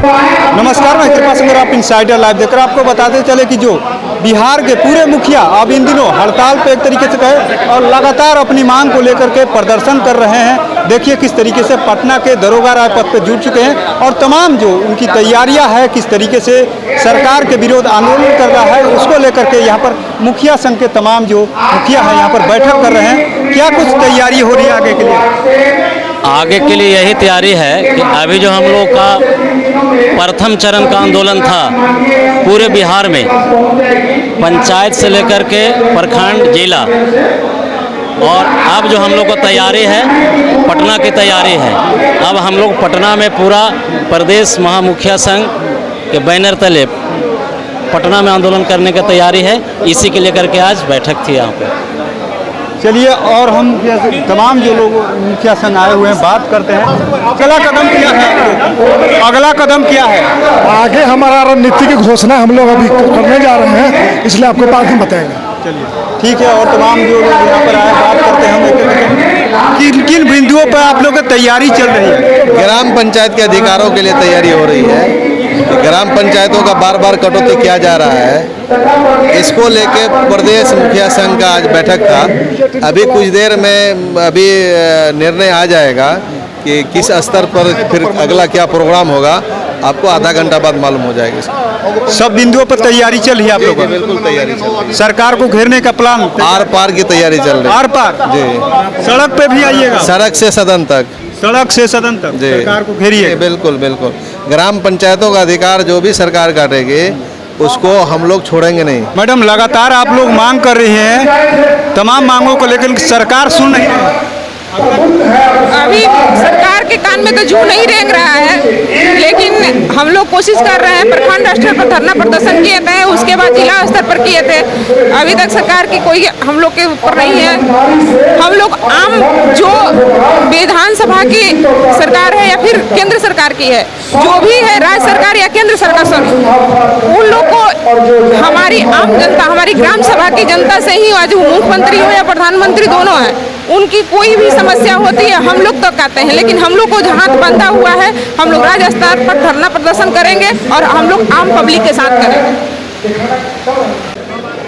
नमस्कार, मैं कृपा सिंह, आप इनसाइडर लाइव देखकर आपको बताते चले कि जो बिहार के पूरे मुखिया अब इन दिनों हड़ताल पे एक तरीके से कहे और लगातार अपनी मांग को लेकर के प्रदर्शन कर रहे हैं। देखिए किस तरीके से पटना के दरोगा राय पथ पे जुट चुके हैं और तमाम जो उनकी तैयारियां है, किस तरीके से सरकार के विरोध आंदोलन कर रहा है, उसको लेकर के यहाँ पर मुखिया संघ के तमाम जो मुखिया हैं यहाँ पर बैठक कर रहे हैं। क्या कुछ तैयारी हो रही है आगे के लिए? आगे के लिए यही तैयारी है कि अभी जो हम लोग का प्रथम चरण का आंदोलन था पूरे बिहार में, पंचायत से लेकर के प्रखंड, जिला, और अब जो हम लोग को तैयारी है पटना की तैयारी है। अब हम लोग पटना में पूरा प्रदेश महामुखिया संघ के बैनर तले पटना में आंदोलन करने की तैयारी है। इसी के लेकर के आज बैठक थी यहाँ पे। चलिए और हम तमाम जो लोग मुखिया संघ आए हुए हैं बात करते हैं। अगला कदम क्या है? अगला कदम क्या है? आगे हमारा रणनीति की घोषणा हम लोग अभी करने जा रहे हैं, इसलिए आपको बाद में बताएंगे। चलिए ठीक है। और तमाम जो लोग यहाँ पर आए बात करते हैं। किन किन बिंदुओं पर आप लोग की तैयारी चल रही है? ग्राम पंचायत के अधिकारों के लिए तैयारी हो रही है। ग्राम पंचायतों का बार बार कटौती किया जा रहा है, इसको लेके प्रदेश मुखिया संघ का आज बैठक था। अभी कुछ देर में अभी निर्णय आ जाएगा कि किस स्तर पर फिर अगला क्या प्रोग्राम होगा, आपको आधा घंटा बाद मालूम हो जाएगा। सब बिंदुओं पर तैयारी चल रही है आप लोगों की? बिल्कुल तैयारी चल रही है। सरकार को घेरने का प्लान? आर पार की तैयारी चल रही है। आर पार जी, सड़क पे भी आइएगा? सड़क से सदन तक। सड़क से सदन तक सरकार को घेरिए? बिल्कुल बिल्कुल। ग्राम पंचायतों का अधिकार जो भी सरकार काटेगी उसको हम लोग छोड़ेंगे नहीं। मैडम, लगातार आप लोग मांग कर रही हैं तमाम मांगों को, लेकिन सरकार सुन नहीं रही है। अभी सरकार के कान में तो जू नहीं रेंग रहा है, लेकिन हम लोग कोशिश कर रहे हैं। प्रखंड स्तर पर धरना प्रदर्शन किए थे, उसके बाद जिला स्तर पर किए थे। अभी तक सरकार की कोई हम लोग के ऊपर नहीं है। हम लोग आम जो विधानसभा की सरकार है या फिर केंद्र सरकार की है, जो भी है राज्य सरकार या केंद्र सरकार, उन लोग को हमारी आम जनता, हमारी ग्राम सभा की जनता से ही, आज मुख्यमंत्री हो या प्रधानमंत्री दोनों है, उनकी कोई भी समस्या होती है हम लोग तक आते हैं। लेकिन हम लोग को जहाँ बंधा हुआ है, हम लोग राज्य स्तर पर धरना प्रदर्शन करेंगे और हम लोग आम पब्लिक के साथ करेंगे।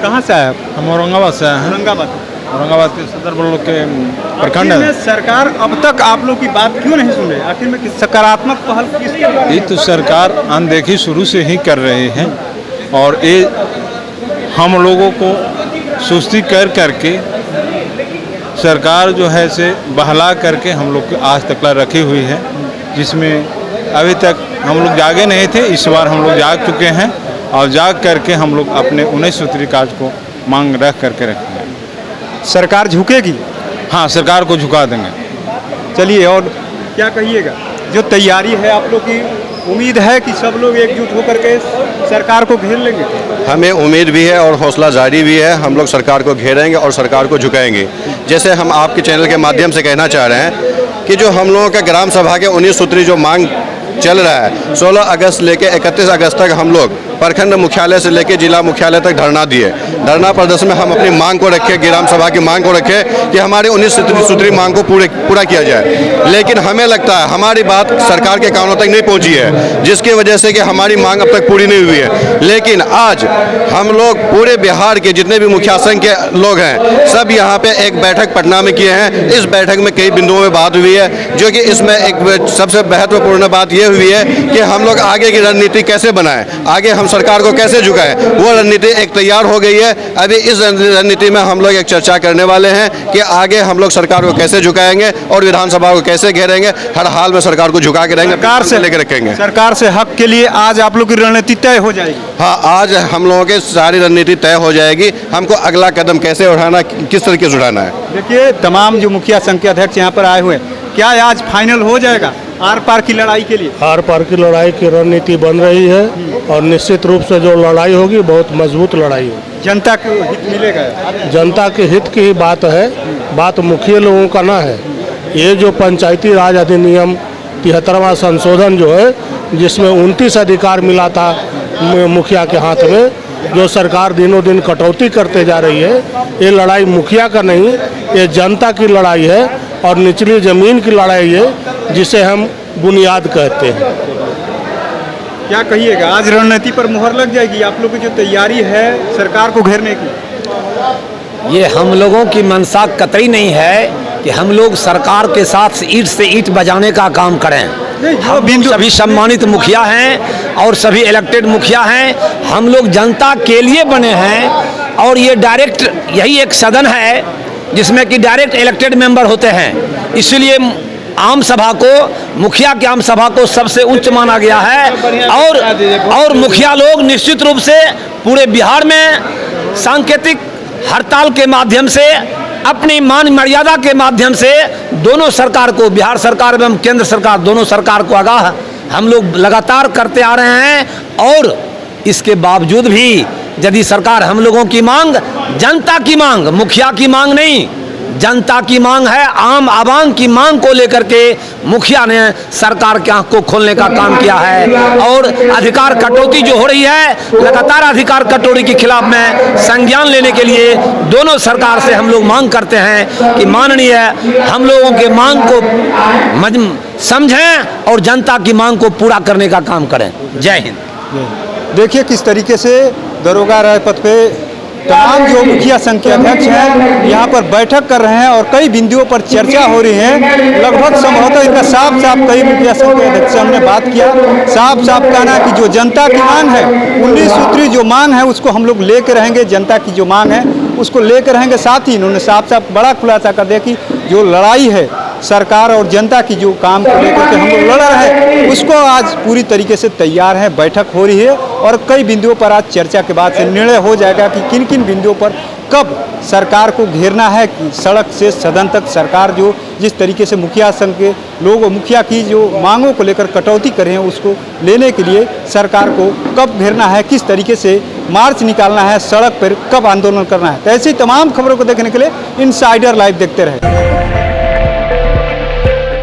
कहाँ से आए? हम औरंगाबाद से हैं। औरंगाबाद के सदर ब्लॉक के प्रखंड है। सरकार अब तक आप लोग की बात क्यों नहीं सुन रही? आखिर में सकारात्मक पहल किस? ये तो सरकार अनदेखी शुरू से ही कर रहे हैं और ये हम लोगों को सुस्ती करके सरकार जो है से बहला करके हम लोग आज तक रखी हुई है, जिसमें अभी तक हम लोग जागे नहीं थे। इस बार हम लोग जाग चुके हैं और जाग करके हम लोग अपने 19 सूत्री कार्य को मांग रख करके रखेंगे। सरकार झुकेगी? हाँ, सरकार को झुका देंगे। चलिए और क्या कहिएगा? जो तैयारी है आप लोग की, उम्मीद है कि सब लोग एकजुट होकर के सरकार को घेर लेंगे? हमें उम्मीद भी है और हौसला जारी भी है। हम लोग सरकार को घेरेंगे और सरकार को झुकाएंगे। जैसे हम आपके चैनल के माध्यम से कहना चाह रहे हैं कि जो हम लोगों का ग्राम सभा के 19 सूत्री जो मांग चल रहा है, 16 अगस्त लेके 31 अगस्त तक हम लोग प्रखंड मुख्यालय से लेके जिला मुख्यालय तक धरना दिए। धरना प्रदर्शन में हम अपनी मांग को रखे, ग्राम सभा की मांग को रखे कि हमारी 19 सूत्री मांग को पूरा किया जाए। लेकिन हमें लगता है हमारी बात सरकार के कानों तक नहीं पहुंची है, जिसकी वजह से कि हमारी मांग अब तक पूरी नहीं हुई है। लेकिन आज हम लोग पूरे बिहार के जितने भी मुखिया संघ के लोग हैं, सब यहाँ पे एक बैठक पटना में किए हैं। इस बैठक में कई बिंदुओं में बात हुई है, जो कि इसमें एक सबसे महत्वपूर्ण बात यह हुई है कि हम लोग आगे की रणनीति कैसे बनाएं, आगे हम सरकार को कैसे झुकाएं। वो रणनीति एक तैयार हो गई है। अभी इस रणनीति में हम लोग एक चर्चा करने वाले हैं कि आगे हम लोग सरकार को कैसे झुकाएंगे और विधानसभा को कैसे घेरेंगे। हर हाल में सरकार को झुका के रहेंगे, सरकार से लेकर रखेंगे। सरकार से हक के लिए आज आप लोग की रणनीति तय हो जाएगी? हाँ, आज हम लोगों की सारी रणनीति तय हो जाएगी। हमको अगला कदम कैसे उठाना, किस तरीके से उठाना है। देखिए, तमाम जो मुखिया संघ के अध्यक्ष यहाँ पर आए हुए हैं, क्या आज फाइनल हो जाएगा आर पार की लड़ाई के लिए? आर पार की लड़ाई की रणनीति बन रही है और निश्चित रूप से जो लड़ाई होगी बहुत मजबूत लड़ाई होगी। जनता को हित मिलेगा? जनता के हित की ही बात है, बात मुखिया लोगों का ना है। ये जो पंचायती राज अधिनियम 73वां संशोधन जो है, जिसमें 29 अधिकार मिला था मुखिया के हाथ में, जो सरकार दिनों दिन कटौती करते जा रही है, ये लड़ाई मुखिया का नहीं, ये जनता की लड़ाई है और निचली ज़मीन की लड़ाई है, जिसे हम बुनियाद कहते हैं। क्या कहिएगा, आज रणनीति पर मुहर लग जाएगी? आप लोग की जो तैयारी है सरकार को घेरने की, ये हम लोगों की मंशा कतई नहीं है कि हम लोग सरकार के साथ ईंट से ईंट बजाने का काम करें। हम सभी सम्मानित मुखिया हैं और सभी इलेक्टेड मुखिया हैं। हम लोग जनता के लिए बने हैं और ये डायरेक्ट यही एक सदन है जिसमें कि डायरेक्ट इलेक्टेड मेंबर होते हैं। इसलिए आम सभा को, मुखिया की आम सभा को सबसे उच्च माना गया है और मुखिया लोग निश्चित रूप से पूरे बिहार में सांकेतिक हड़ताल के माध्यम से, अपनी मान मर्यादा के माध्यम से दोनों सरकार को, बिहार सरकार एवं केंद्र सरकार दोनों सरकार को आगाह हम लोग लगातार करते आ रहे हैं। और इसके बावजूद भी यदि सरकार हम लोगों की मांग, जनता की मांग, मुखिया की मांग नहीं, जनता की मांग है, आम आवाम की मांग को लेकर के मुखिया ने सरकार की आंख को खोलने का काम किया है। और अधिकार कटौती जो हो रही है, लगातार अधिकार कटौती के खिलाफ में संज्ञान लेने के लिए दोनों सरकार से हम लोग मांग करते हैं कि माननीय हम लोगों के मांग को समझें और जनता की मांग को पूरा करने का काम करें। जय हिंद। देखिए किस तरीके से दरोगा राजपथ पे तमाम जो मुखिया संघ के अध्यक्ष हैं यहाँ पर बैठक कर रहे हैं और कई बिंदुओं पर चर्चा हो रही है। लगभग संभवतः इनका साफ साफ कई मुखिया संघ के अध्यक्ष से हमने बात किया, साफ साफ कहना कि जो जनता की मांग है, 19 सूत्री जो मांग है उसको हम लोग लेकर रहेंगे। जनता की जो मांग है उसको लेकर रहेंगे। साथ ही इन्होंने साफ साफ बड़ा खुलासा कर दिया कि जो लड़ाई है सरकार और जनता की, जो काम को लेकर के हम लोग लड़ रहे हैं, उसको आज पूरी तरीके से तैयार है। बैठक हो रही है और कई बिंदुओं पर आज चर्चा के बाद से निर्णय हो जाएगा कि किन किन बिंदुओं पर कब सरकार को घेरना है। सड़क से सदन तक सरकार जो जिस तरीके से मुखिया संघ के लोग, मुखिया की जो मांगों को लेकर कटौती कर रहे हैं, उसको लेने के लिए सरकार को कब घेरना है, किस तरीके से मार्च निकालना है, सड़क पर कब आंदोलन करना है। तो ऐसी तमाम खबरों को देखने के लिए इनसाइडर लाइव देखते रहे।